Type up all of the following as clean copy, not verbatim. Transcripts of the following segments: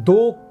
2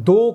2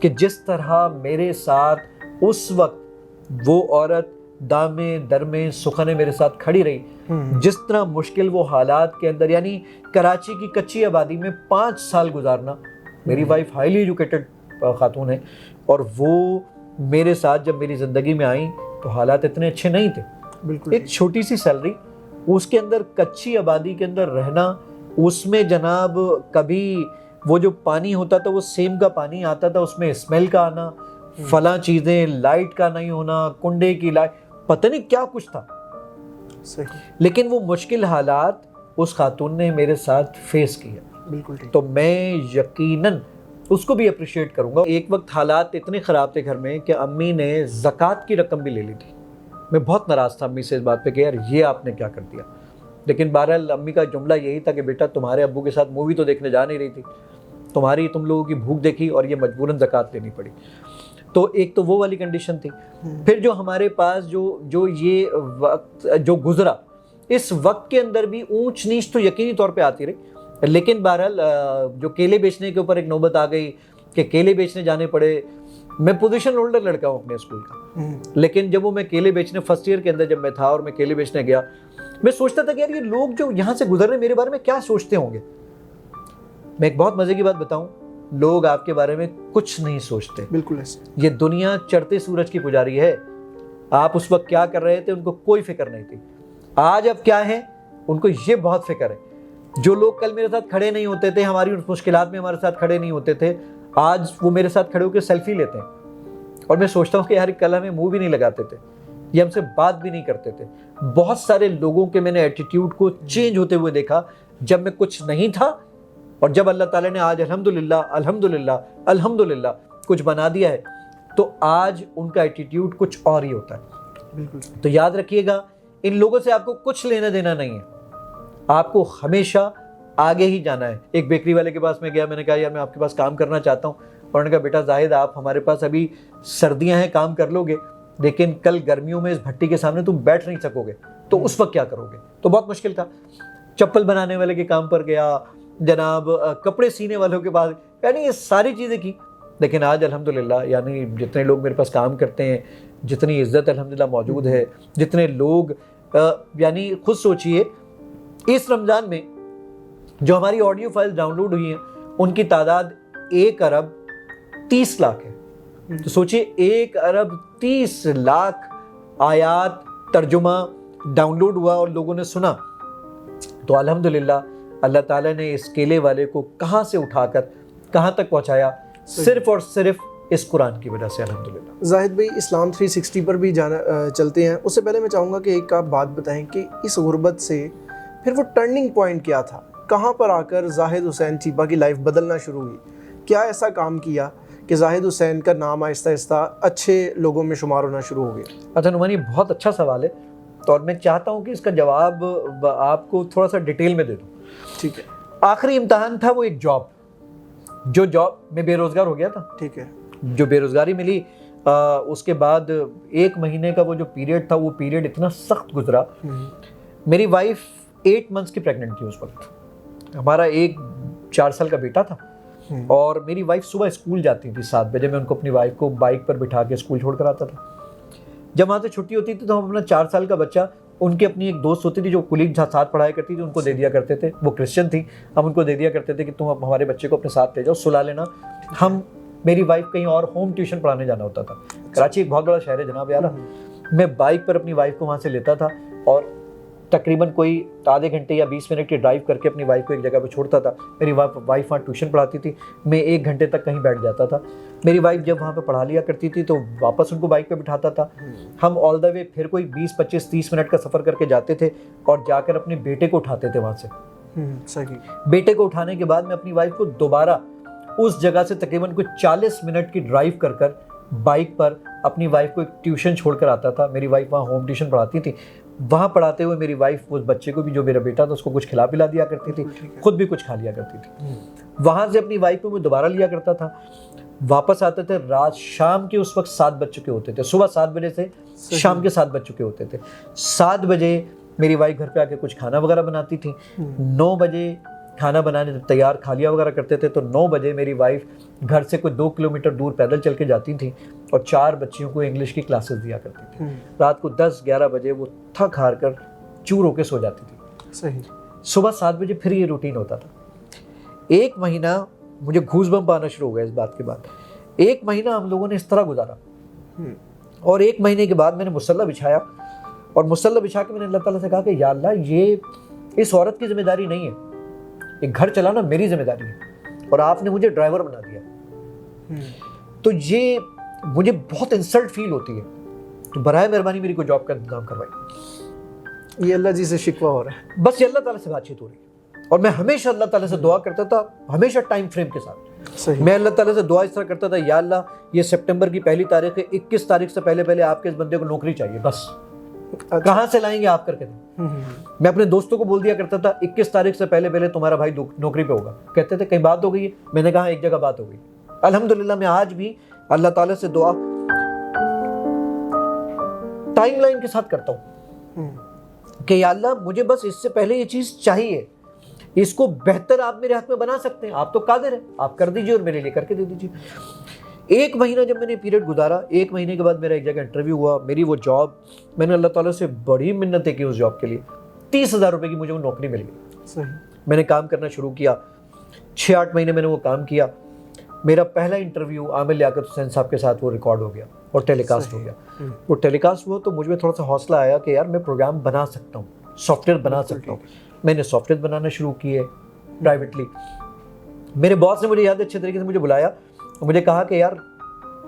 کہ جس طرح میرے ساتھ اس وقت وہ عورت دامے درمے سخنے میرے ساتھ کھڑی رہی، جس طرح مشکل وہ حالات کے اندر، یعنی کراچی کی کچی آبادی میں 5 سال گزارنا. میری وائف ہائیلی ایجوکیٹڈ خاتون ہے، اور وہ میرے ساتھ جب میری زندگی میں آئیں تو حالات اتنے اچھے نہیں تھے. بالکل ایک چھوٹی سی سیلری، اس کے اندر کچی آبادی کے اندر رہنا، اس میں جناب کبھی وہ جو پانی ہوتا تھا وہ سیم کا پانی آتا تھا، اس میں اسمیل کا آنا، فلاں چیزیں، لائٹ کا نہیں ہونا، کنڈے کی لائٹ، پتہ نہیں کیا کچھ تھا. صحیح. لیکن وہ مشکل حالات اس خاتون نے میرے ساتھ فیس کیا. بالکل ٹھیک. تو میں یقیناً اس کو بھی اپریشیٹ کروں گا. ایک وقت حالات اتنے خراب تھے گھر میں کہ امی نے زکوٰۃ کی رقم بھی لے لی تھی. میں بہت ناراض تھا امی سے اس بات پہ کہ یار یہ آپ نے کیا کر دیا. لیکن بہرحال امی کا جملہ یہی تھا کہ بیٹا تمہارے ابو کے ساتھ مووی تو دیکھنے جا نہیں رہی تھی، تم لوگوں کی بھوک دیکھی اور یہ مجبوراً زکوٰۃ لینی پڑی. تو ایک تو وہ والی کنڈیشن تھی. پھر جو ہمارے پاس جو یہ وقت جو گزرا، اس وقت کے اندر بھی اونچ نیچ تو یقینی طور پہ آتی رہی. لیکن بہرحال جو کیلے بیچنے کے اوپر ایک نوبت آ گئی کہ کیلے بیچنے جانے پڑے. میں پوزیشن ہولڈر لڑکا ہوں اپنے اسکول کا، لیکن جب وہ میں کیلے بیچنے فرسٹ ایئر کے اندر جب میں تھا اور میں کیلے بیچنے گیا، میں سوچتا تھا کہ یار یہ لوگ جو یہاں سے گزر رہے ہیں میرے بارے میں کیا سوچتے ہوں گے. میں ایک بہت مزے کی بات بتاؤں، لوگ آپ کے بارے میں کچھ نہیں سوچتے. بالکل ایسے. یہ دنیا چڑھتے سورج کی پجاری ہے. آپ اس وقت کیا کر رہے تھے ان کو کوئی فکر نہیں تھی. آج اب کیا ہے ان کو یہ بہت فکر ہے. جو لوگ کل میرے ساتھ کھڑے نہیں ہوتے تھے، ہماری مشکلات میں ہمارے ساتھ کھڑے نہیں ہوتے تھے، آج وہ میرے ساتھ کھڑے ہو کے سیلفی لیتے ہیں. اور میں سوچتا ہوں کہ یار کل ہمیں منہ بھی نہیں لگاتے تھے، یہ ہم سے بات بھی نہیں کرتے تھے. بہت سارے لوگوں کے میں نے ایٹیٹیوڈ کو چینج ہوتے ہوئے دیکھا جب میں کچھ نہیں تھا، اور جب اللہ تعالیٰ نے آج الحمدللہ کچھ بنا دیا ہے تو آج ان کا ایٹیٹیوڈ کچھ اور ہی ہوتا ہے. بالکل. تو یاد رکھیے گا ان لوگوں سے آپ کو کچھ لینا دینا نہیں ہے، آپ کو ہمیشہ آگے ہی جانا ہے. ایک بیکری والے کے پاس میں گیا، میں نے کہا یار میں آپ کے پاس کام کرنا چاہتا ہوں. اور انہوں نے کہا بیٹا زاہد آپ ہمارے پاس ابھی سردیاں ہیں کام کر لو گے، لیکن کل گرمیوں میں اس بھٹی کے سامنے تم بیٹھ نہیں سکو گے، تو اس وقت کیا کرو گے. تو بہت مشکل تھا. چپل بنانے والے کے کام پر گیا، جناب کپڑے سینے والوں کے پاس، یعنی یہ ساری چیزیں کی. لیکن آج الحمدللہ یعنی جتنے لوگ میرے پاس کام کرتے ہیں، جتنی عزت الحمدللہ موجود ہے، جتنے لوگ یعنی خود سوچئے اس رمضان میں جو ہماری آڈیو فائل ڈاؤن لوڈ ہوئی ہیں ان کی تعداد 1 ارب 30 لاکھ ہے. تو سوچئے 1 ارب 30 لاکھ آیات ترجمہ ڈاؤن لوڈ ہوا اور لوگوں نے سنا. تو الحمدللہ اللہ تعالیٰ نے اس کیلے والے کو کہاں سے اٹھا کر کہاں تک پہنچایا، صرف اور صرف اس قرآن کی وجہ سے الحمدللہ. زاہد بھائی اسلام 360 پر بھی جانا چلتے ہیں. اس سے پہلے میں چاہوں گا کہ ایک آپ بات بتائیں کہ اس غربت سے پھر وہ ٹرننگ پوائنٹ کیا تھا، کہاں پر آ کر زاہد حسین چیپا کی لائف بدلنا شروع ہوئی؟ کیا ایسا کام کیا کہ زاہد حسین کا نام آہستہ آہستہ اچھے لوگوں میں شمار ہونا شروع ہو گیا؟ اچھا نعمان، یہ بہت اچھا سوال ہے اور میں چاہتا ہوں کہ اس کا جواب آپ کو تھوڑا سا ڈیٹیل میں دے دوں. ٹھیک ہے. آخری امتحان تھا وہ ایک جاب، جو جاب میں بے روزگار ہو گیا تھا. ٹھیک ہے. جو بے روزگاری ملی، اس کے بعد 1 مہینے کا وہ جو پیریڈ تھا وہ پیریڈ اتنا سخت گزرا. میری وائف 8 منتھس کی پریگننٹ تھی اس وقت. ہمارا ایک 4 سال کا بیٹا تھا اور میری وائف صبح اسکول جاتی تھی 7 بجے. میں ان کو اپنی وائف کو بائک پر بٹھا کے اسکول چھوڑ کر آتا تھا. جب وہاں سے چھٹی ہوتی تھی تو ہم اپنا 4 سال کا بچہ، ان کی اپنی ایک دوست ہوتی تھی جو کلیگ ساتھ پڑھایا کرتی تھی، ان کو دے دیا کرتے تھے. وہ کرسچن تھی، ہم ان کو دے دیا کرتے تھے کہ تم ہمارے بچے کو اپنے ساتھ لے جاؤ، سلا لینا. ہم میری وائف کہیں اور ہوم ٹیوشن پڑھانے جانا ہوتا تھا. کراچی ایک بہت بڑا شہر ہے جناب یار. میں بائک پر اپنی وائف کو وہاں سے لیتا تھا اور تقریباً کوئی آدھے گھنٹے یا 20 منٹ کی ڈرائیو کر کے اپنی وائف کو ایک جگہ پہ چھوڑتا تھا. میری وائف وہاں ٹیوشن پڑھاتی تھی، میں 1 گھنٹے تک کہیں بیٹھ جاتا تھا. میری وائف جب وہاں پہ پڑھا لیا کرتی تھی تو واپس ان کو بائک پہ بٹھاتا تھا. ہم آل دا وے پھر کوئی 20 25 30 منٹ کا سفر کر کے جاتے تھے اور جا کر اپنے بیٹے کو اٹھاتے تھے وہاں سے. بیٹے کو اٹھانے کے بعد میں اپنی وائف کو دوبارہ اس جگہ سے تقریباً کوئی 40 منٹ کی ڈرائیو کر کر بائک پر اپنی وائف کو ایک ٹیوشن چھوڑ کر آتا تھا. میری وائف وہاں ہوم ٹیوشن پڑھاتی تھی. وہاں پڑھاتے ہوئے میری وائف اس بچے کو بھی، جو میرا بیٹا تھا، اس کو کچھ کھلا پلا دیا کرتی تھی، خود بھی کچھ کھا لیا کرتی تھی. وہاں سے اپنی وائف کو میں دوبارہ لیا کرتا تھا. واپس آتے تھے رات شام کے اس وقت 7 بج چکے ہوتے تھے. صبح 7 بجے سے شام کے 7 بج چکے ہوتے تھے. 7 بجے میری وائف گھر پہ آ کے کچھ کھانا وغیرہ بناتی تھی. 9 بجے کھانا بنانے تیار کھالیہ وغیرہ کرتے تھے تو 9 بجے میری وائف گھر سے کوئی 2 کلومیٹر دور پیدل چل کے جاتی تھیں اور 4 بچیوں کو انگلش کی کلاسز دیا کرتی تھی. رات کو 10-11 بجے وہ تھک ہار کر چور ہو کے سو جاتی تھی. صحیح. صبح 7 بجے پھر یہ روٹین ہوتا تھا. 1 مہینہ مجھے گھوس بمپ آنا شروع ہو گیا اس بات کے بعد. 1 مہینہ ہم لوگوں نے اس طرح گزارا اور 1 مہینے کے بعد میں نے مصلی بچھایا اور مصلی بچھا کے میں نے اللہ تعالیٰ سے کہا کہ یا اللہ یہ اس عورت کی ذمہ داری نہیں ہے, یہ گھر چلانا میری ذمہ داری ہے اور آپ نے مجھے ڈرائیور بنا دیا. تو یہ مجھے بہت انسلٹ فیل ہوتی ہے, تو برائے مہربانی میری کوئی جاب کا انتظام کروائی. یہ اللہ جی سے شکوہ ہو رہا ہے. بس یہ اللہ تعالیٰ سے بات چیت ہو رہی ہے اور میں ہمیشہ اللہ تعالیٰ سے دعا کرتا تھا, ہمیشہ ٹائم فریم کے ساتھ. صحیح. میں اللہ تعالیٰ سے دعا اس طرح کرتا تھا, یا اللہ یہ سپٹمبر کی 1 تاریخ ہے, 21 تاریخ سے پہلے آپ کے اس بندے کو نوکری چاہیے, بس کہاں سے لائیں گے آپ کر کے دیں. میں اپنے دوستوں کو بول دیا کرتا تھا 21 تاریخ سے پہلے تمہارا بھائی نوکری پہ ہوگا. کہتے تھے کہیں بات ہو گئی ہے, میں نے کہا ایک جگہ بات ہو گئی. الحمدللہ میں آج بھی اللہ تعالیٰ سے دعا ٹائم لائن کے ساتھ کرتا ہوں کہ یا اللہ مجھے بس اس سے پہلے یہ چیز چاہیے, اس کو بہتر آپ میرے حق میں بنا سکتے ہیں, آپ تو قادر ہیں, آپ کر دیجئے اور میرے لیے کر کے دے دیجئے. 1 مہینہ جب میں نے پیریڈ گزارا, 1 مہینے کے بعد میرا ایک جگہ انٹرویو ہوا, میری وہ جاب, میں نے اللہ تعالیٰ سے بڑی منتیں کی اس جاب کے لیے. 30,000 روپے کی مجھے وہ نوکری مل گئی. صحیح. میں نے کام کرنا شروع کیا, 6-8 مہینے میں نے وہ کام کیا. میرا پہلا انٹرویو عامر لیاقت حسین صاحب کے ساتھ وہ ریکارڈ ہو گیا اور ٹیلی کاسٹ ہو گیا. وہ ٹیلی کاسٹ ہوا تو مجھ میں تھوڑا سا حوصلہ آیا کہ یار میں پروگرام بنا سکتا ہوں, سافٹ ویئر بنا سکتا ہوں. میں نے سافٹ ویئر بنانا شروع کیے پرائیویٹلی. میرے باس نے مجھے یاد اچھے طریقے سے مجھے بلایا اور مجھے کہا کہ یار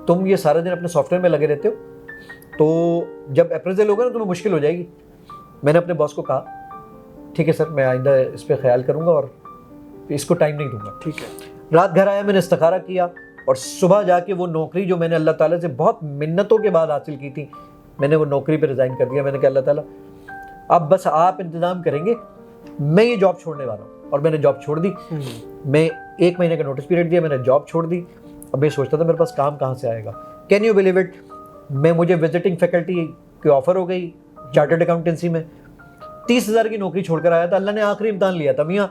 تم یہ سارے دن اپنے سافٹ ویئر میں لگے رہتے ہو تو جب اپریزل ہوگا نا تمہیں مشکل ہو جائے گی. میں نے اپنے باس کو کہا ٹھیک ہے سر, میں آئندہ اس پہ خیال کروں گا اور اس کو ٹائم نہیں دوں گا. ٹھیک ہے. رات گھر آیا, میں نے استخارہ کیا اور صبح جا کے وہ نوکری جو میں نے اللہ تعالیٰ سے بہت منتوں کے بعد حاصل کی تھی, میں نے وہ نوکری پہ ریزائن کر دیا. میں نے کہا اللہ تعالیٰ اب بس آپ انتظام کریں گے, میں یہ جاب چھوڑنے والا ہوں. اور میں نے جاب چھوڑ دی. میں 1 مہینے کا نوٹس پیریڈ دیا, میں نے جاب چھوڑ دی. اب میں سوچتا تھا میرے پاس کام کہاں سے آئے گا. کین یو بلیو اٹ, مجھے وزٹنگ فیکلٹی کی آفر ہو گئی چارٹرڈ اکاؤنٹنسی میں. 30,000 کی نوکری چھوڑ کر آیا تھا. اللہ نے آخری امتحان لیا تھا, میاں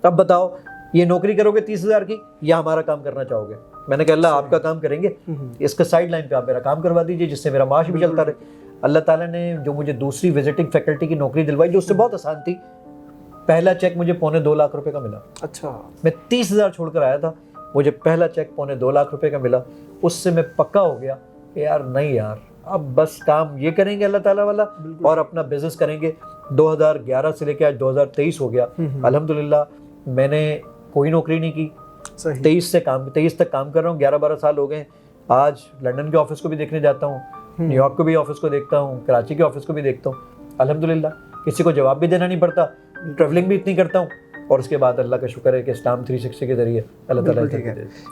اب بتاؤ یہ نوکری کرو گے 30,000 کی یا ہمارا کام کرنا چاہو گے. میں نے کہا اللہ آپ کا کام کریں گے, اس کا سائڈ لائن پہ آپ میرا کام کروا دیجیے جس سے میرا معاش بھی چلتا رہے. اللہ تعالیٰ نے جو مجھے دوسری وزٹنگ فیکلٹی کی نوکری دلوائی جو اس سے بہت آسان تھی. پہلا چیک مجھے 2.25 لاکھ روپے کا ملا. اچھا. میں 30,000 چھوڑ کر آیا تھا, مجھے پہلا چیک 2.25 لاکھ روپے کا ملا. اس سے میں پکا ہو گیا کہ یار نہیں یار اب بس کام یہ کریں گے اللہ تعالیٰ والا اور اپنا بزنس کریں گے. 2011 سے لے کے آج 2023 ہو گیا. الحمدللہ میں نے کوئی نوکری نہیں کی. 23 تک کام کر رہا ہوں. 11-12 سال ہو گئے. آج لنڈن کے آفس کو بھی دیکھنے جاتا ہوں, نیو یارک کو بھی آفس کو دیکھتا ہوں, کراچی کے آفس کو بھی دیکھتا ہوں. الحمدللہ کسی کو جواب بھی دینا نہیں پڑتا, ٹریولنگ بھی اتنی کرتا ہوں. اور اس کے بعد اللہ کا شکر ہے کہ اسلام 360 کے ذریعے اللہ تعالیٰ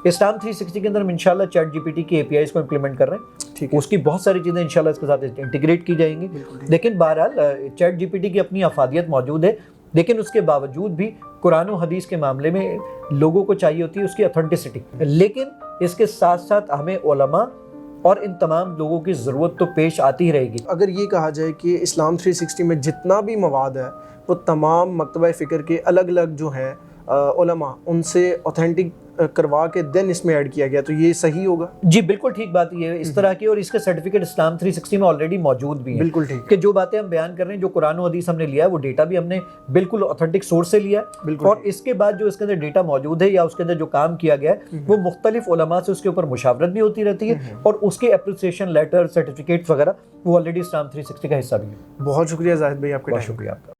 اسلام 360 کے اندر ہم انشاءاللہ چیٹ جی پی ٹی کی اے پی آئیز کو امپلیمنٹ کر رہے ہیں. اس کی بہت ساری چیزیں انشاءاللہ اس کے ساتھ انٹیگریٹ کی جائیں گی. لیکن بہرحال چیٹ جی پی ٹی کی اپنی افادیت موجود ہے, لیکن اس کے باوجود بھی قرآن و حدیث کے معاملے میں لوگوں کو چاہیے ہوتی ہے اس کی اتھینٹسٹی. لیکن اس کے ساتھ ساتھ ہمیں علماء اور ان تمام لوگوں کی ضرورت تو پیش آتی ہی رہے گی. اگر یہ کہا جائے کہ اسلام 360 میں جتنا بھی مواد ہے وہ تمام مکتبہ فکر کے الگ الگ جو ہیں علماء ان سے اوتھینٹک کروا کے دین اس میں ایڈ کیا گیا, تو یہ صحیح ہوگا؟ جی بالکل ٹھیک بات یہ ہے اس طرح کی, اور اس کا سرٹیفکیٹ اسلام 360 میں آلریڈی موجود بھی ہے. بالکل ٹھیک کہ جو باتیں ہم بیان کر رہے ہیں, جو قرآن و حدیث ہم نے لیا ہے, وہ ڈیٹا بھی ہم نے بالکل اوتھینٹک سورس سے لیا ہے. اور اس کے بعد جو اس کے اندر ڈیٹا موجود ہے یا اس کے اندر جو کام کیا گیا ہے وہ مختلف علماء سے اس کے اوپر مشاورت بھی ہوتی رہتی ہے, اور اس کے اپریسیشن لیٹر سرٹیفکیٹ وغیرہ وہ آلریڈی اسلام 360 کا حصہ بھی ہے. بہت شکریہ زاہد بھائی آپ کا. بہت شکریہ آپ کا.